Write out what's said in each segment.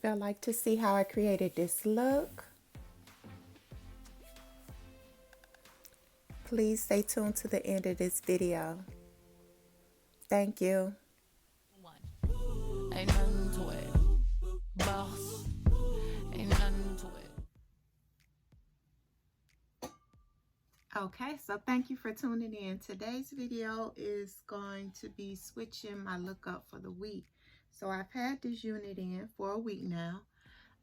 If y'all like to see how I created this look, please stay tuned to the end of this video. Thank you. Ain't nothing to it. Boss. Ain't nothing to it. Okay, so thank you for tuning in. Today's video is going to be switching my look up for the week. So I've had this unit in for a week now.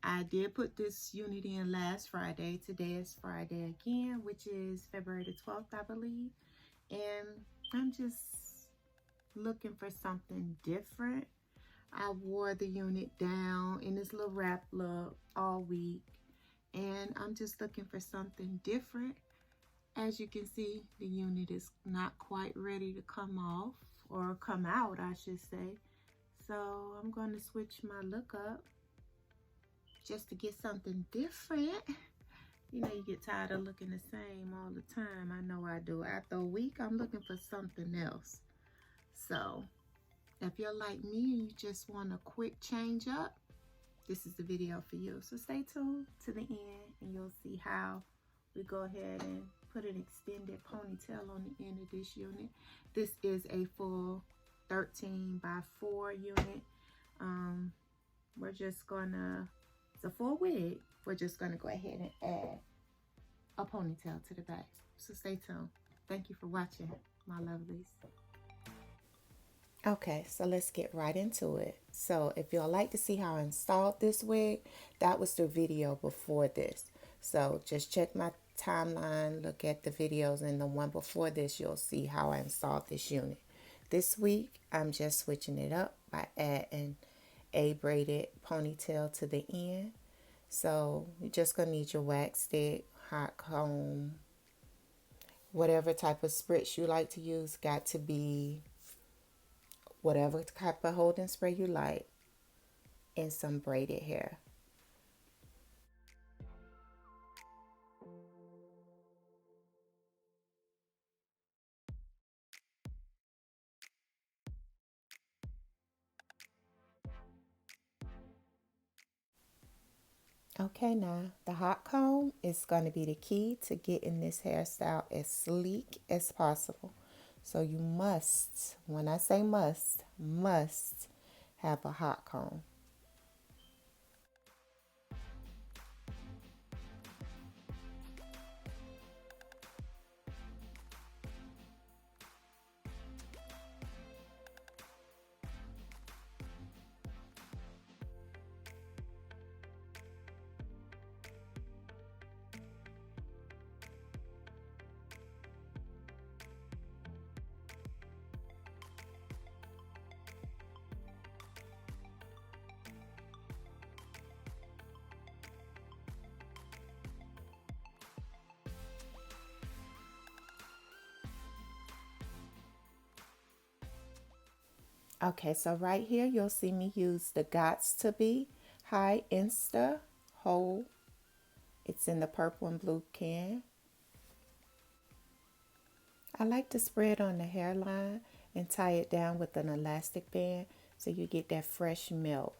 I did put this unit in last Friday. Today is Friday again, which is February the 12th, I believe. And I'm just looking for something different. I wore the unit down in this little wrap look all week, and I'm just looking for something different. As you can see, the unit is not quite ready to come off, or come out, I should say. So I'm going to switch my look up just to get something different. You know, you get tired of looking the same all the time. I know I do. After a week, I'm looking for something else. So if you're like me and you just want a quick change up, this is the video for you. So stay tuned to the end and you'll see how we go ahead and put an extended ponytail on the end of this unit. This is a full 13 by 4 unit. We're just gonna, it's a full wig. We're just gonna go ahead and add a ponytail to the back. So stay tuned. Thank you for watching, my lovelies. Okay, so let's get right into it. So if y'all like to see how I installed this wig, that was the video before this. So just check my timeline, look at the videos, and the one before this, you'll see how I installed this unit. This week, I'm just switching it up by adding a braided ponytail to the end. So you're just gonna need your wax stick, hot comb, whatever type of spritz you like to use. Got to be whatever type of holding spray you like, and some braided hair. Okay, now the hot comb is going to be the key to getting this hairstyle as sleek as possible. So you must, when I say must have a hot comb. Okay, so right here you'll see me use the Gots to Be High Insta Hold. It's in the purple and blue can. I like to spread on the hairline and tie it down with an elastic band so you get that fresh melt.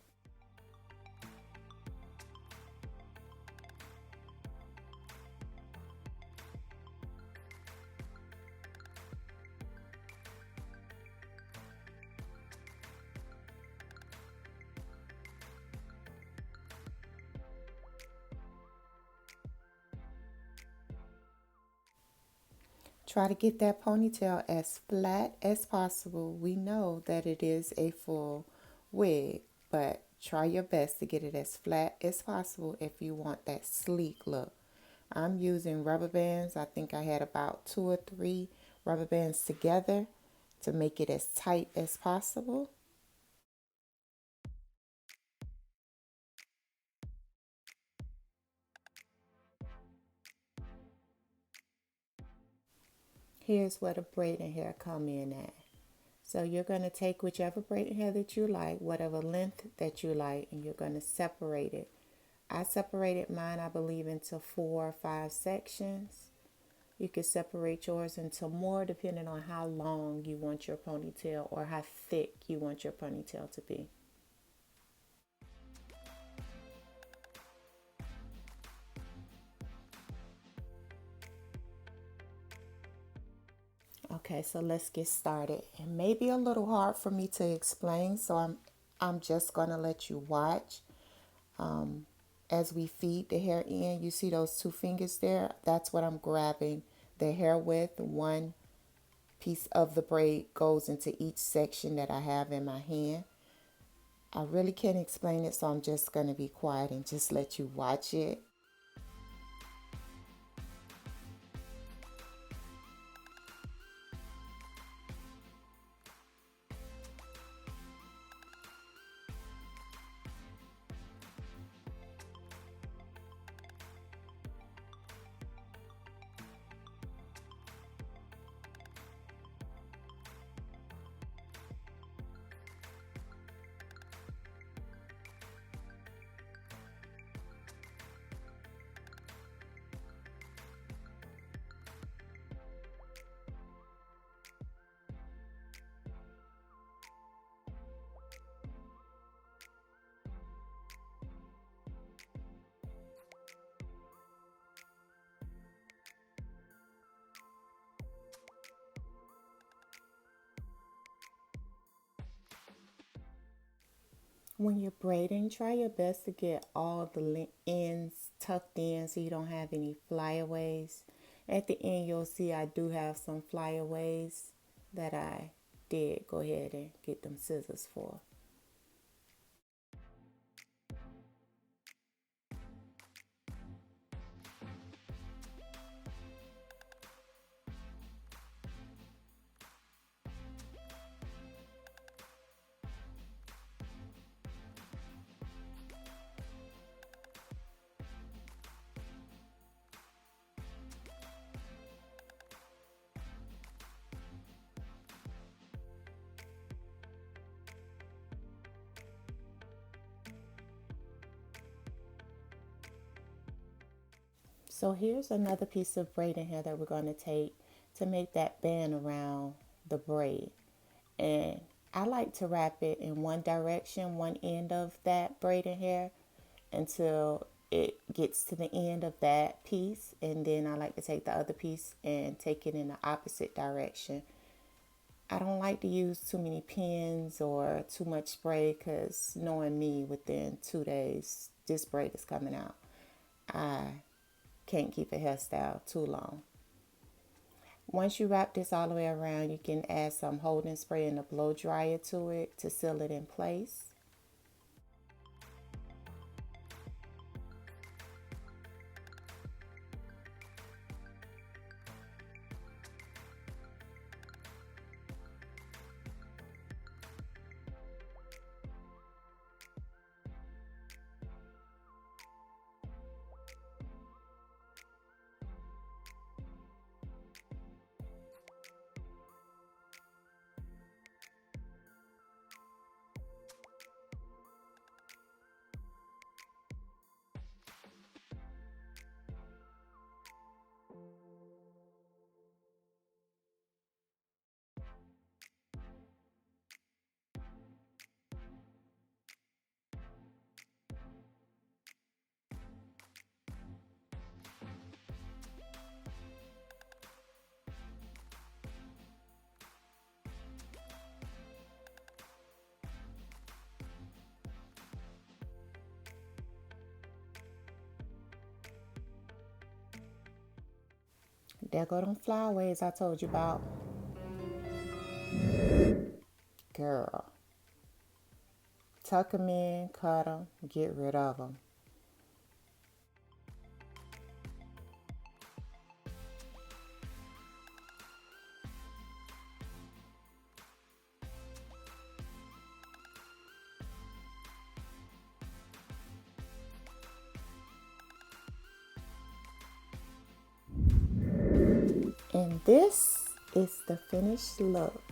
Try to get that ponytail as flat as possible. We know that it is a full wig, but try your best to get it as flat as possible if you want that sleek look. I'm using rubber bands. I think I had about 2 or 3 rubber bands together to make it as tight as possible. Here's where the braiding hair come in at. So you're going to take whichever braiding hair that you like, whatever length that you like, and you're going to separate it. I separated mine, I believe, into 4 or 5 sections. You can separate yours into more depending on how long you want your ponytail or how thick you want your ponytail to be. Okay, so let's get started. It may be a little hard for me to explain, so I'm just gonna let you watch. As we feed the hair in, you see those two fingers there? That's what I'm grabbing the hair with. One piece of the braid goes into each section that I have in my hand. I really can't explain it, so I'm just gonna be quiet and just let you watch it. When you're braiding, try your best to get all the ends tucked in so you don't have any flyaways. At the end, you'll see I do have some flyaways that I did go ahead and get them scissors for. So here's another piece of braiding hair that we're going to take to make that band around the braid. And I like to wrap it in one direction, one end of that braiding hair until it gets to the end of that piece. And then I like to take the other piece and take it in the opposite direction. I don't like to use too many pins or too much spray because knowing me, within 2 days, this braid is coming out. I can't keep a hairstyle too long. Once you wrap this all the way around, you can add some holding spray and a blow dryer to it to seal it in place. There go them flyaways I told you about. Girl, tuck them in, cut them, get rid of them. And this is the finished look.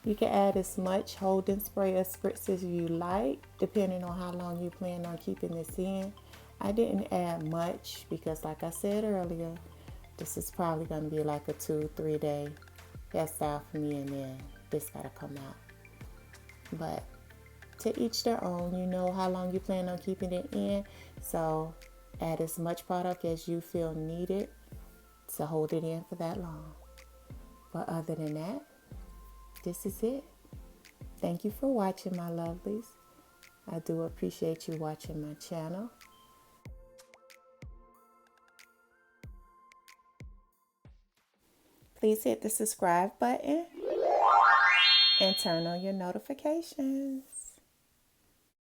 You can add as much holding spray or spritz as you like, depending on how long you plan on keeping this in. I didn't add much because, like I said earlier, this is probably going to be like a 2-3 day hairstyle for me, and then this got to come out. But to each their own. You know how long you plan on keeping it in, so add as much product as you feel needed to hold it in for that long. But other than that, this is it. Thank you for watching, my lovelies. I do appreciate you watching my channel. Please hit the subscribe button and turn on your notifications.